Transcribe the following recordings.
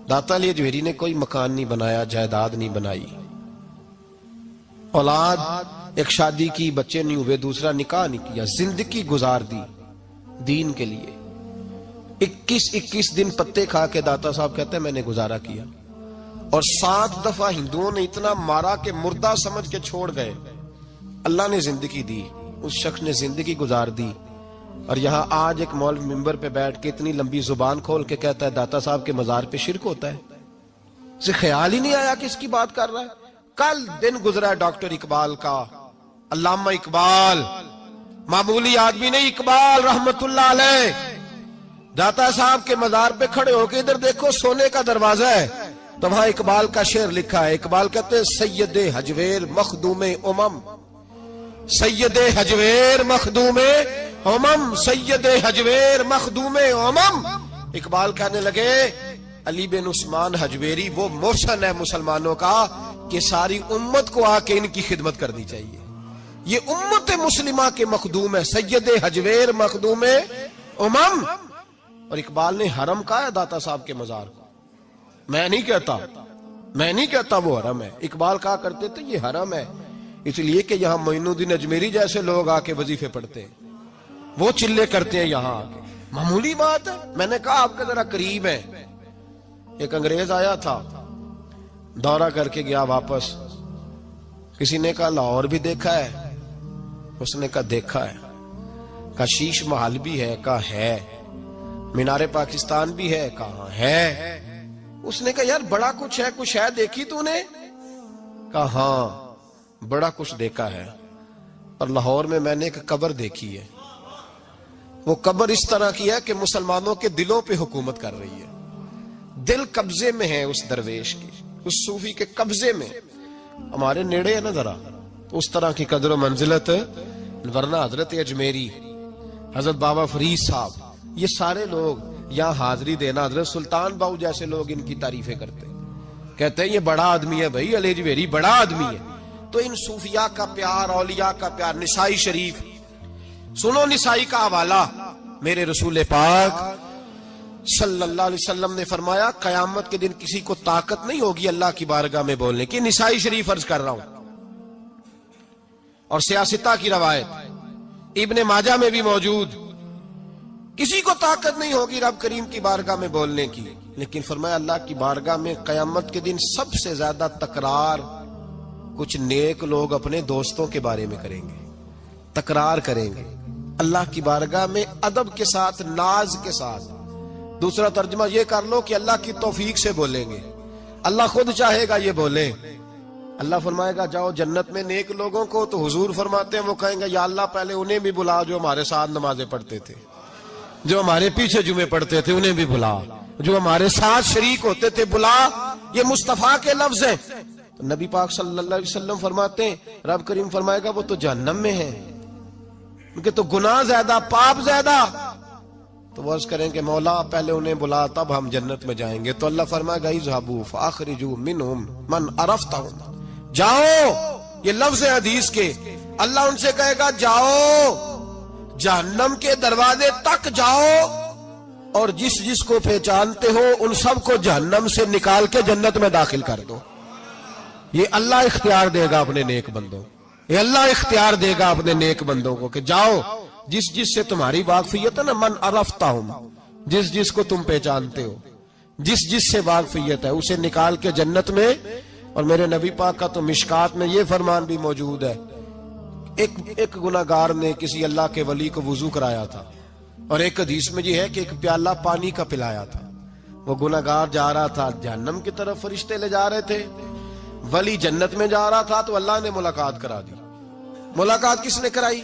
داتا علی اجمیری نے کوئی مکان نہیں بنایا، جائیداد نہیں بنائی، اولاد ایک شادی کی، بچے نہیں ہوئے، دوسرا نکاح نہیں کیا، زندگی گزار دی دین کے لیے۔ 21 دن پتے کھا کے داتا صاحب کہتے ہیں میں نے گزارا کیا، اور 7 دفعہ ہندوؤں نے اتنا مارا کہ مردہ سمجھ کے چھوڑ گئے۔ اللہ نے زندگی دی، اس شخص نے زندگی گزار دی، اور یہاں آج ایک مولوی ممبر پہ بیٹھ کے اتنی لمبی زبان کھول کے کہتا ہے داتا صاحب کے مزار پہ شرک ہوتا ہے۔ اسے خیال ہی نہیں آیا کہ اس کی بات کر رہا ہے۔ کل دن گزرا ہے ڈاکٹر اقبال کا، علامہ اقبال، معمولی آدمی نہیں، اقبال رحمت اللہ علیہ۔ داتا صاحب کے مزار پہ کھڑے ہو کے ادھر دیکھو، سونے کا دروازہ ہے، تو وہاں اقبال کا شعر لکھا ہے۔ اقبال کہتے ہیں سید حجویر مخدوم امم، سید حجویر مخدوم امم، سید حجویر مخدوم امم۔ اقبال کہنے لگے علی بن عثمان حجویری وہ مرشد ہے مسلمانوں کا کہ ساری امت کو آ کے ان کی خدمت کرنی چاہیے، یہ امت مسلمہ کے مخدوم ہے، سید حجویر مخدوم امم۔ اور اقبال نے حرم کہا ہے داتا صاحب کے مزار کو، میں نہیں کہتا وہ حرم ہے، اقبال کہا کرتے تھے یہ حرم ہے، اس لیے کہ یہاں معین الدین اجمیری جیسے لوگ آ کے وظیفے پڑھتے ہیں، وہ چلے کرتے ہیں یہاں آ کے، معمولی بات ہے۔ میں نے کہا آپ کے ذرا قریب ہے، ایک انگریز آیا تھا، دورہ کر کے گیا واپس، کسی نے کہا لاہور بھی دیکھا ہے، اس نے کہا دیکھا ہے، کہا شیش محل بھی ہے، کہا ہے، مینار پاکستان بھی ہے، کہا ہے، اس نے کہا یار بڑا کچھ ہے، کچھ ہے دیکھی تو نے؟ کہا ہاں بڑا کچھ دیکھا ہے، اور لاہور میں نے ایک قبر دیکھی ہے، وہ قبر اس طرح کی ہے کہ مسلمانوں کے دلوں پہ حکومت کر رہی ہے، دل قبضے میں ہے اس درویش کے، اس صوفی کے قبضے میں۔ ہمارے نیڑے ہے نا ذرا، اس طرح کی قدر و منزلت، ورنہ حضرت اجمیری، حضرت بابا فرید صاحب، یہ سارے لوگ یہاں حاضری دینا، حضرت سلطان باؤ جیسے لوگ ان کی تعریفیں کرتے ہیں، کہتے ہیں یہ بڑا آدمی ہے بھائی، علی اجمیری بڑا آدمی ہے۔ تو ان صوفیاء کا پیار، اولیاء کا پیار، نسائی شریف سنو، نسائی کا حوالہ، میرے رسول پاک صلی اللہ علیہ وسلم نے فرمایا قیامت کے دن کسی کو طاقت نہیں ہوگی اللہ کی بارگاہ میں بولنے کی، نسائی شریف عرض کر رہا ہوں، اور سیاستہ کی روایت ابن ماجہ میں بھی موجود، کسی کو طاقت نہیں ہوگی رب کریم کی بارگاہ میں بولنے کی، لیکن فرمایا اللہ کی بارگاہ میں قیامت کے دن سب سے زیادہ تکرار کچھ نیک لوگ اپنے دوستوں کے بارے میں کریں گے، تکرار کریں گے اللہ کی بارگاہ میں ادب کے ساتھ، ناز کے ساتھ۔ دوسرا ترجمہ یہ کر لو کہ اللہ کی توفیق سے بولیں گے، اللہ خود چاہے گا یہ بولیں۔ اللہ فرمائے گا جاؤ جنت میں نیک لوگوں کو، تو حضور فرماتے ہیں وہ کہیں گے یا اللہ پہلے انہیں بھی بلا جو ہمارے ساتھ نمازیں پڑھتے تھے، جو ہمارے پیچھے جمعے پڑھتے تھے انہیں بھی بلا، جو ہمارے ساتھ شریک ہوتے تھے بلا۔ یہ مصطفیٰ کے لفظ ہیں۔ تو نبی پاک صلی اللہ علیہ وسلم فرماتے ہیں رب کریم فرمائے گا وہ تو جہنم میں ہیں، ان کے تو گناہ زیادہ، پاپ زیادہ۔ تو وہ عرض کریں کہ مولا پہلے انہیں بلا تب ہم جنت میں جائیں گے۔ تو اللہ فرمائے گا اذهبوا فاخرجوا منهم من عرفتهم، جاؤ، یہ لفظ ہے حدیث کے، اللہ ان سے کہے گا جاؤ جہنم کے دروازے تک جاؤ، اور جس جس کو پہچانتے ہو ان سب کو جہنم سے نکال کے جنت میں داخل کر دو۔ یہ اللہ اختیار دے گا اپنے نیک بندوں، یہ اللہ اختیار دے گا اپنے نیک بندوں کو کہ جاؤ جس جس سے تمہاری واقفیت ہے نا، من عرفتہم، جس جس کو تم پہچانتے ہو، جس جس سے واقفیت ہے اسے نکال کے جنت میں۔ اور میرے نبی پاک کا تو مشکات میں یہ فرمان بھی موجود ہے، ایک گناہگار نے کسی اللہ کے ولی کو وضو کرایا تھا، اور ایک حدیث میں یہ ہے کہ ایک پیالہ پانی کا پلایا تھا، وہ گناہگار جا رہا تھا جہنم کی طرف، فرشتے لے جا رہے تھے، ولی جنت میں جا رہا تھا، تو اللہ نے ملاقات کرا دی۔ ملاقات کس نے کرائی؟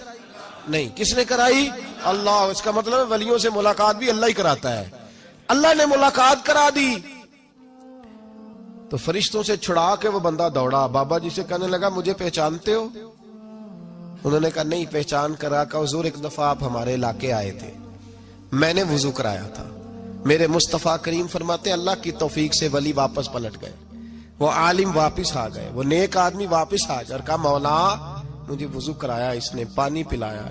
نہیں، کس نے کرائی؟ اللہ۔ اس کا مطلب ہے ولیوں سے ملاقات بھی اللہ ہی کراتا ہے، اللہ نے ملاقات کرا دی۔ تو فرشتوں سے چھڑا کے وہ بندہ دوڑا بابا جی سے، کہنے لگا مجھے پہچانتے ہو؟ انہوں نے کہا نہیں پہچان کرا، کہ حضور ایک دفعہ آپ ہمارے علاقے آئے تھے، میں نے وضو کرایا تھا، میرے مصطفیٰ کریم فرماتے ہیں اللہ کی توفیق سے ولی واپس پلٹ گئے، وہ عالم واپس آ گئے، وہ نیک آدمی واپس آ گئے، اور کہا مولا مجھے وضو کرایا اس نے، پانی پلایا،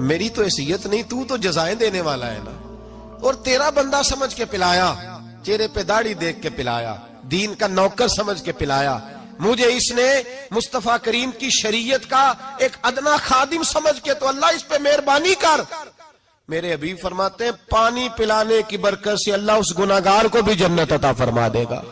میری تو حیثیت نہیں، تو جزائیں دینے والا ہے نا، اور تیرا بندہ سمجھ کے پلایا، چہرے پہ داڑھی دیکھ کے پلایا، دین کا نوکر سمجھ کے پلایا، مجھے اس نے مصطفیٰ کریم کی شریعت کا ایک ادنا خادم سمجھ کے، تو اللہ اس پہ مہربانی کر۔ میرے حبیب فرماتے ہیں پانی پلانے کی برکت سے اللہ اس گناہگار کو بھی جنت عطا فرما دے گا۔